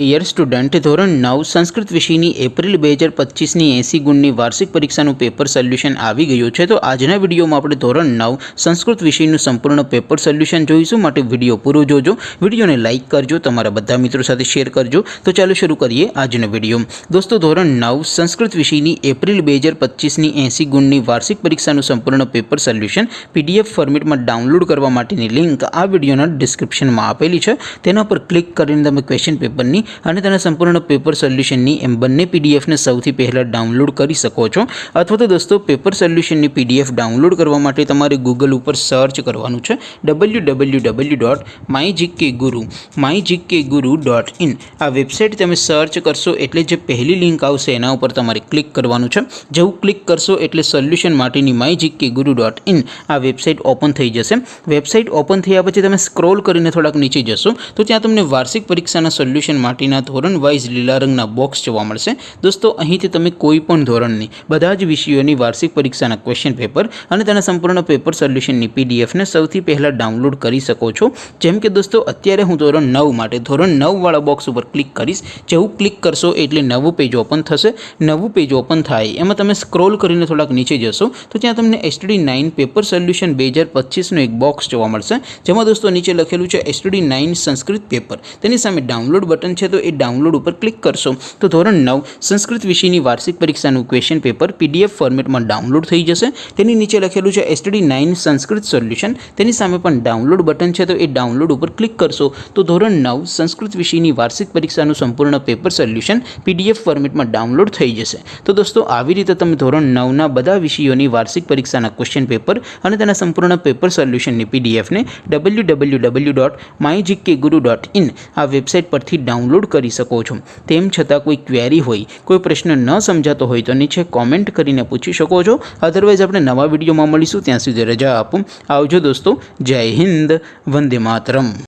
Dear student, ધોરણ 9 સંસ્કૃત વિષયની April 2025ની 80 ગુણની વાર્ષિક પરીક્ષાનું પેપર સોલ્યુશન આવી ગયું છે। તો આજના વિડીયોમાં આપણે ધોરણ 9 સંસ્કૃત વિષયનું સંપૂર્ણ પેપર સોલ્યુશન જોઈશું। માટે વિડીયો પૂરો જોજો, વિડીયોને લાઇક કરજો, તમારા બધા મિત્રો સાથે શેર કરજો। તો ચાલો શરૂ કરીએ આજનો વિડીયો। દોસ્તો, ધોરણ 9 સંસ્કૃત વિષયની એપ્રિલ 2025ની 80 ગુણની વાર્ષિક પરીક્ષાનું સંપૂર્ણ પેપર સોલ્યુશન PDF ફોર્મેટમાં ડાઉનલોડ કરવા માટેની લિંક આ વિડીયોના ડિસ્ક્રિપ્શનમાં આપેલી છે। તેના પર ક્લિક કરીને તમે ક્વેશ્ચન પેપરની અને તેના સંપૂર્ણ પેપર સોલ્યુશનની એમ બંને પીડીએફને સૌથી પહેલાં ડાઉનલોડ કરી શકો છો। અથવા તો દોસ્તો, પેપર સોલ્યુશનની PDF ડાઉનલોડ કરવા માટે તમારે ગૂગલ ઉપર સર્ચ કરવાનું છે www.mygkguru.in। આ વેબસાઇટ તમે સર્ચ કરશો એટલે જે પહેલી લિંક આવશે એના ઉપર તમારે ક્લિક કરવાનું છે। જેવું ક્લિક કરશો એટલે સોલ્યુશન માટેની mygkguru.in આ વેબસાઇટ ઓપન થઈ જશે। વેબસાઇટ ઓપન થયા પછી તમે સ્ક્રોલ કરીને થોડાક નીચે જશો તો ત્યાં તમને વાર્ષિક પરીક્ષાના સોલ્યુશન માટેના ધોરણ વાઇઝ લીલા રંગના બોક્સ જોવા મળશે। દોસ્તો, અહીંથી તમે કોઈ પણ ધોરણની બધા જ વિષયોની વાર્ષિક પરીક્ષાના ક્વેશ્ચન પેપર અને તેના સંપૂર્ણ પેપર સોલ્યુશનની પીડીએફને સૌથી પહેલાં ડાઉનલોડ કરી શકો છો। જેમ કે દોસ્તો, અત્યારે હું ધોરણ 9 માટે ધોરણ 9 વાળા બોક્સ ઉપર ક્લિક કરીશ। જેવું ક્લિક કરશો એટલે નવું પેજ ઓપન થશે। નવું પેજ ઓપન થાય એમાં તમે સ્ક્રોલ કરીને થોડાક નીચે જશો તો ત્યાં તમને STD9 પેપર સોલ્યુશન 2025નું એક બોક્સ જોવા મળશે। જેમાં દોસ્તો નીચે લખેલું છે STD9 સંસ્કૃત પેપર, તેની સામે ડાઉનલોડ બટન છે। તો એ ડાઉનલોડ ઉપર ક્લિક કરશો તો ધોરણ 9 સંસ્કૃત વિષયની વાર્ષિક પરીક્ષાનું ક્વેશ્ચન પેપર PDF ફોર્મેટમાં ડાઉનલોડ થઈ જશે। તેની નીચે લખેલું છે STD9 સંસ્કૃત સોલ્યુશન, તેની સામે પણ ડાઉનલોડ બટન છે। તો એ ડાઉનલોડ ઉપર ક્લિક કરશો તો ધોરણ 9 સંસ્કૃત વિષયની વાર્ષિક પરીક્ષાનું સંપૂર્ણ પેપર સોલ્યુશન PDF ફોર્મેટમાં ડાઉનલોડ થઈ જશે। તો દોસ્તો, આવી રીતે તમે ધોરણ 9ના બધા વિષયોની વાર્ષિક પરીક્ષાના ક્વેશ્ચન પેપર અને તેના સંપૂર્ણ પેપર સોલ્યુશનની PDFને www.mygkguru.in આ વેબસાઇટ પરથી ડાઉનલોડ કરી શકો છો। તેમ છતાં કોઈ ક્વેરી હોય, કોઈ પ્રશ્ન ન સમજાતો હોય તો નીચે કોમેન્ટ કરીને પૂછી શકો છો। અધરવાઇઝ આપણે નવા વિડીયોમાં મળીશું, ત્યાં સુધી રજા આપો। આવજો દોસ્તો, જય હિન્દ, વંદે માતરમ।